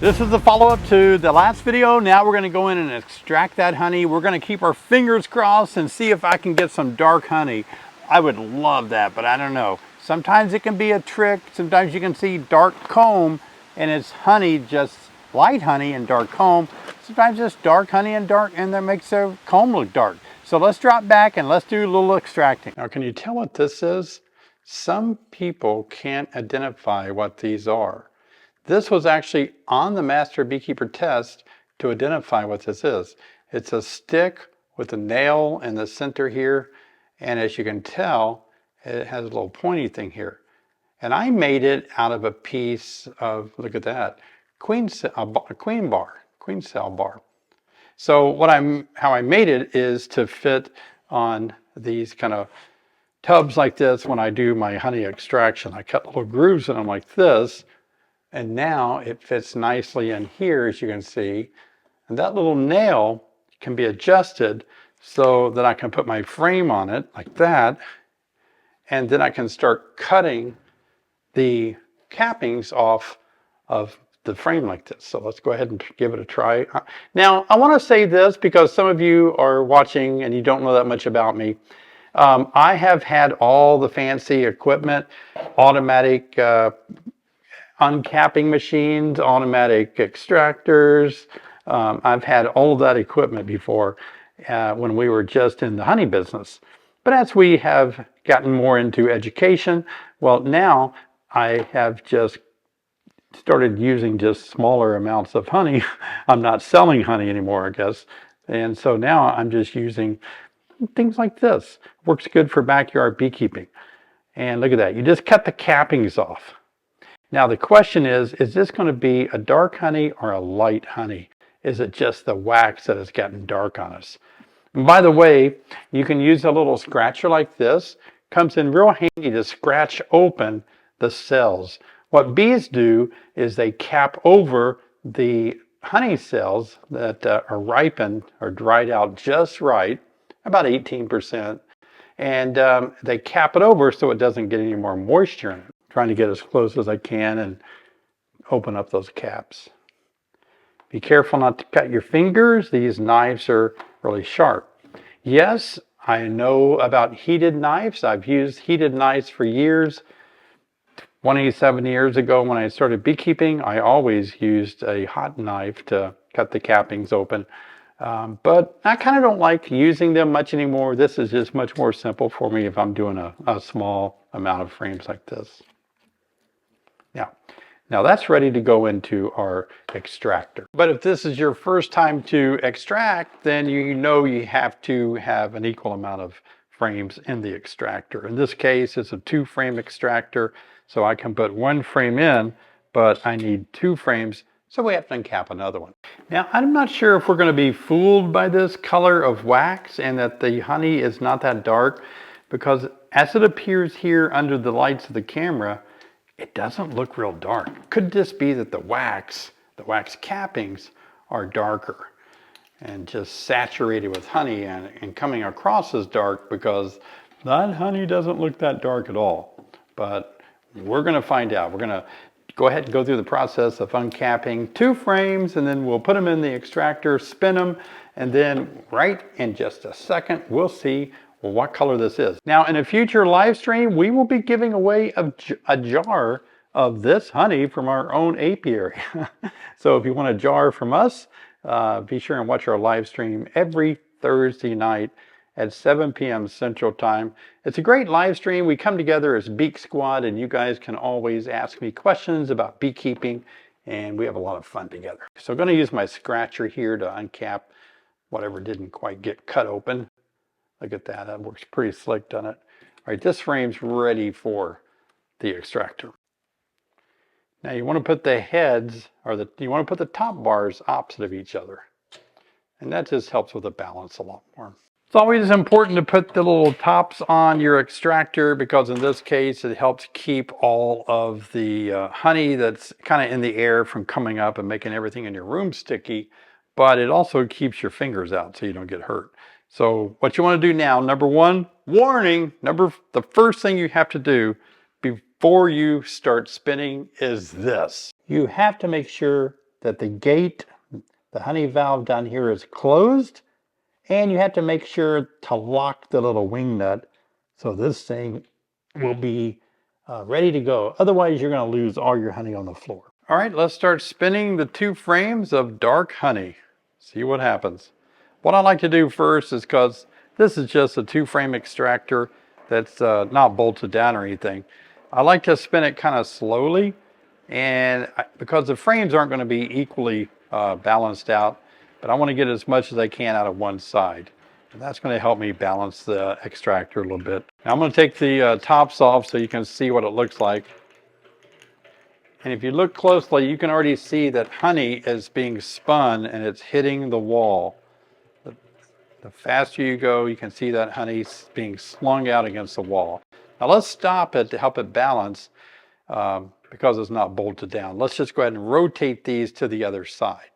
This is the follow-up to the last video. Now we're going to go in and extract that honey. We're going to keep our fingers crossed and see if I can get some dark honey. I would love that, but I don't know. Sometimes it can be a trick. Sometimes you can see dark comb and it's honey, just light honey and dark comb. Sometimes it's dark honey and dark, and that makes the comb look dark. So let's drop back and let's do a little extracting. Now, can you tell what this is? Some people can't identify what these are. This was actually on the Master Beekeeper test to identify what this is. It's a stick with a nail in the center here, and as you can tell, it has a little pointy thing here. And I made it out of a piece of, look at that, queen cell bar. So how I made it is to fit on these kind of tubs like this when I do my honey extraction. I cut little grooves in them like this. And now it fits nicely in here, as you can see. And that little nail can be adjusted so that I can put my frame on it like that. And then I can start cutting the cappings off of the frame like this. So let's go ahead and give it a try. Now, I want to say this because some of you are watching and you don't know that much about me. I have had all the fancy equipment, automatic uncapping machines, automatic extractors. I've had all of that equipment before when we were just in the honey business. But as we have gotten more into education, well, now I have just started using just smaller amounts of honey. I'm not selling honey anymore, I guess. And so now I'm just using things like this. Works good for backyard beekeeping. And look at that, you just cut the cappings off. Now the question is this going to be a dark honey or a light honey? Is it just the wax that has gotten dark on us? And by the way, you can use a little scratcher like this. Comes in real handy to scratch open the cells. What bees do is they cap over the honey cells that are ripened or dried out just right, about 18%. And they cap it over so it doesn't get any more moisture in it. Trying to get as close as I can and open up those caps. Be careful not to cut your fingers. These knives are really sharp. Yes, I know about heated knives. I've used heated knives for years. 27 years ago when I started beekeeping, I always used a hot knife to cut the cappings open. But I kind of don't like using them much anymore. This is just much more simple for me if I'm doing a small amount of frames like this. Now that's ready to go into our extractor. But if this is your first time to extract, then you know you have to have an equal amount of frames in the extractor. In this case, it's a 2-frame extractor, so I can put 1 frame in, but I need 2 frames, so we have to uncap another one. Now, I'm not sure if we're going to be fooled by this color of wax and that the honey is not that dark, because as it appears here under the lights of the camera, it doesn't look real dark. Could this be that the wax cappings are darker and just saturated with honey and coming across as dark because that honey doesn't look that dark at all? But we're going to find out. We're going to go ahead and go through the process of uncapping 2 frames, and then we'll put them in the extractor, spin them, and then right in just a second, we'll see what color this is. Now, in a future live stream, we will be giving away a jar of this honey from our own apiary. So if you want a jar from us, be sure and watch our live stream every Thursday night at 7 p.m. Central Time. It's a great live stream. We come together as Beak Squad, and you guys can always ask me questions about beekeeping, and we have a lot of fun together. So I'm going to use my scratcher here to uncap whatever didn't quite get cut open. Look at that, that works pretty slick, doesn't it? All right, this frame's ready for the extractor. Now you want to put the heads, or you want to put the top bars opposite of each other. And that just helps with the balance a lot more. It's always important to put the little tops on your extractor because in this case, it helps keep all of the honey that's kind of in the air from coming up and making everything in your room sticky, but it also keeps your fingers out so you don't get hurt. So what you want to do now, number 1, warning, the first thing you have to do before you start spinning is this. You have to make sure that the gate, the honey valve down here is closed, and you have to make sure to lock the little wing nut so this thing will be ready to go. Otherwise, you're going to lose all your honey on the floor. All right, let's start spinning the 2 frames of dark honey. See what happens. What I like to do first is, because this is just a 2-frame extractor that's not bolted down or anything, I like to spin it kind of slowly, and because the frames aren't going to be equally balanced out, but I want to get as much as I can out of one side. And that's going to help me balance the extractor a little bit. Now I'm going to take the tops off so you can see what it looks like. And if you look closely, you can already see that honey is being spun and it's hitting the wall. The faster you go, you can see that honey being slung out against the wall. Now let's stop it to help it balance because it's not bolted down. Let's just go ahead and rotate these to the other side.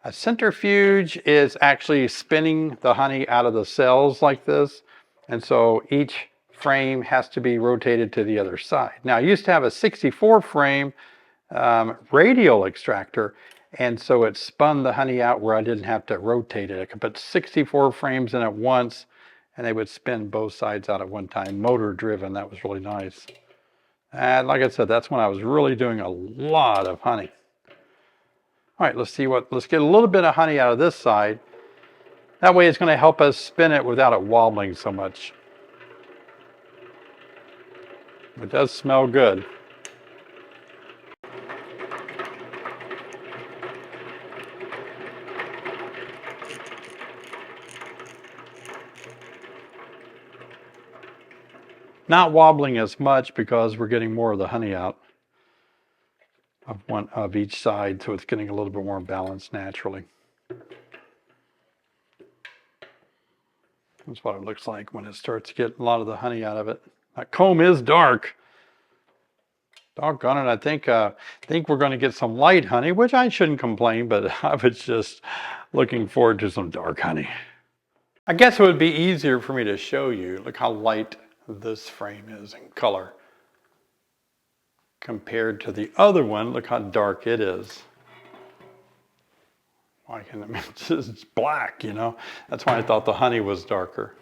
A centrifuge is actually spinning the honey out of the cells like this. And so each frame has to be rotated to the other side. Now I used to have a 64 frame radial extractor, and so it spun the honey out where I didn't have to rotate it. I could put 64 frames in at once and they would spin both sides out at one time, motor driven. That was really nice. And like I said, that's when I was really doing a lot of honey. All right, let's get a little bit of honey out of this side. That way it's going to help us spin it without it wobbling so much. It does smell good. Not wobbling as much because we're getting more of the honey out of one of each side, so it's getting a little bit more balanced naturally. That's what it looks like when it starts to get a lot of the honey out of it. That comb is dark. Doggone it, I think we're going to get some light honey, which I shouldn't complain, but I was just looking forward to some dark honey. I guess it would be easier for me to show you. Look how light this frame is in color. Compared to the other one, look how dark it is. Why can't it's just black, you know? That's why I thought the honey was darker.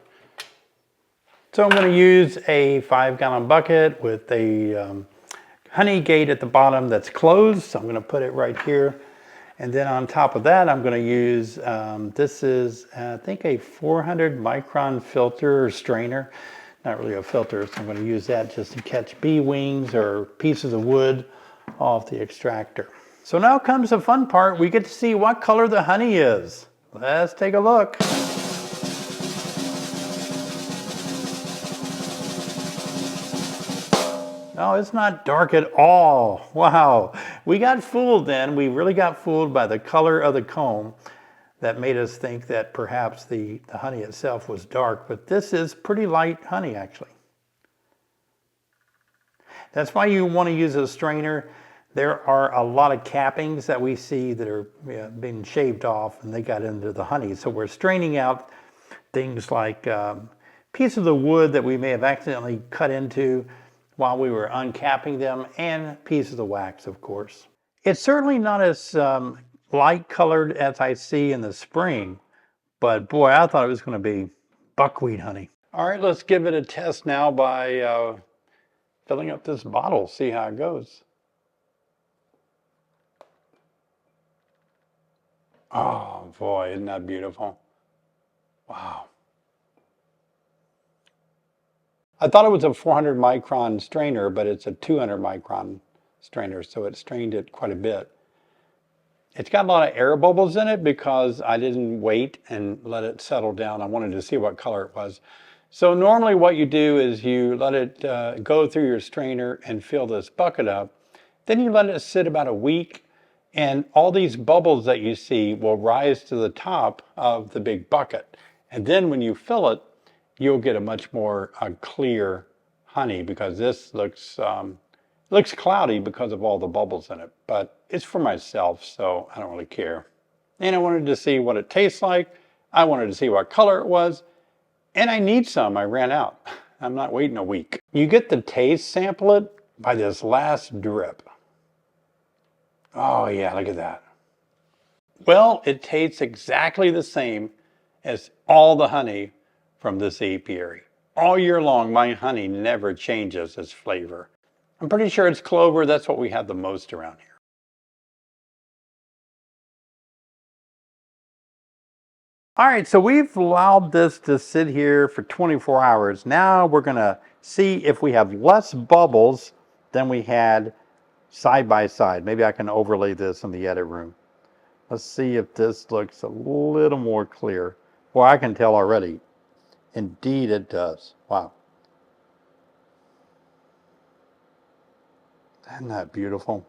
So I'm going to use a 5-gallon bucket with a honey gate at the bottom that's closed. So I'm going to put it right here. And then on top of that, I'm going to use, this is, I think, a 400 micron filter or strainer. Not really a filter, so I'm going to use that just to catch bee wings or pieces of wood off the extractor. So now comes the fun part. We get to see what color the honey is. Let's take a look. No, it's not dark at all. Wow. We got fooled then. We really got fooled by the color of the comb. That made us think that perhaps the honey itself was dark, but this is pretty light honey actually. That's why you want to use a strainer. There are a lot of cappings that we see that are being shaved off and they got into the honey. So we're straining out things like pieces of wood that we may have accidentally cut into while we were uncapping them, and pieces of wax, of course. It's certainly not as light colored as I see in the spring, but boy, I thought it was going to be buckwheat honey. All right, let's give it a test now by filling up this bottle, see how it goes. Oh boy, isn't that beautiful? Wow. I thought it was a 400 micron strainer, but it's a 200 micron strainer, so it strained it quite a bit. It's got a lot of air bubbles in it because I didn't wait and let it settle down. I wanted to see what color it was. So normally what you do is you let it go through your strainer and fill this bucket up. Then you let it sit about a week, and all these bubbles that you see will rise to the top of the big bucket. And then when you fill it, you'll get a much more clear honey, because this looks cloudy because of all the bubbles in it, but it's for myself, so I don't really care. And I wanted to see what it tastes like. I wanted to see what color it was, and I need some. I ran out. I'm not waiting a week. You get the taste sample it by this last drip. Oh yeah, look at that. Well, it tastes exactly the same as all the honey from this apiary. All year long, my honey never changes its flavor. I'm pretty sure it's clover. That's what we have the most around here. All right, so we've allowed this to sit here for 24 hours. Now we're gonna see if we have less bubbles than we had side by side. Maybe I can overlay this in the edit room. Let's see if this looks a little more clear. Well, I can tell already. Indeed it does. Wow. Isn't that beautiful?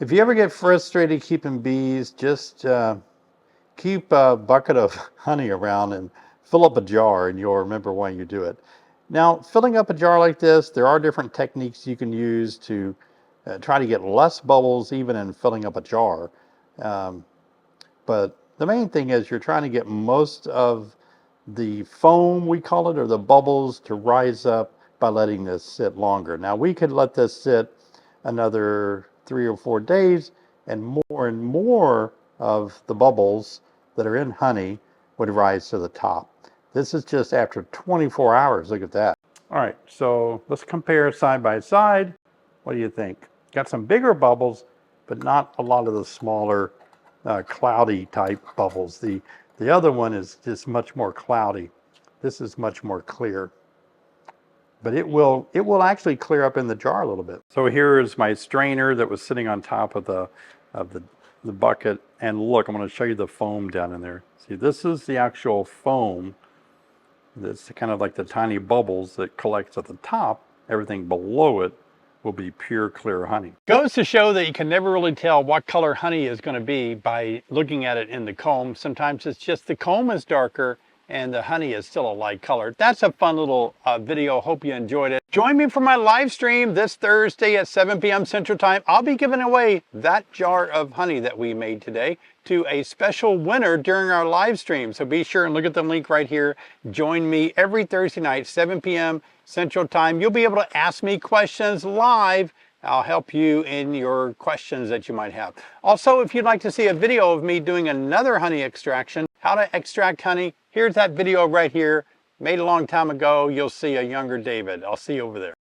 If you ever get frustrated keeping bees, just keep a bucket of honey around and fill up a jar, and you'll remember why you do it. Now, filling up a jar like this, there are different techniques you can use to try to get less bubbles even in filling up a jar. Um, but the main thing is you're trying to get most of the foam, we call it, or the bubbles to rise up by letting this sit longer. Now, we could let this sit another 3 or 4 days, and more of the bubbles that are in honey would rise to the top. This is just after 24 hours. Look at that. All right, so let's compare side by side. What do you think? Got some bigger bubbles, but not a lot of the smaller cloudy type bubbles. The other one is just much more cloudy. This is much more clear. But it will actually clear up in the jar a little bit. So here is my strainer that was sitting on top of the bucket, and look, I'm going to show you the foam down in there. See, this is the actual foam. That's kind of like the tiny bubbles that collects at the top. Everything below it will be pure clear honey. Goes to show that you can never really tell what color honey is going to be by looking at it in the comb. Sometimes it's just the comb is darker and the honey is still a light color. That's a fun little video. Hope you enjoyed it. Join me for my live stream this Thursday at 7 p.m. Central Time. I'll be giving away that jar of honey that we made today to a special winner during our live stream. So be sure and look at the link right here. Join me every Thursday night, 7 p.m. Central Time. You'll be able to ask me questions live. I'll help you in your questions that you might have. Also, if you'd like to see a video of me doing another honey extraction, how to extract honey, here's that video right here. Made a long time ago. You'll see a younger David. I'll see you over there.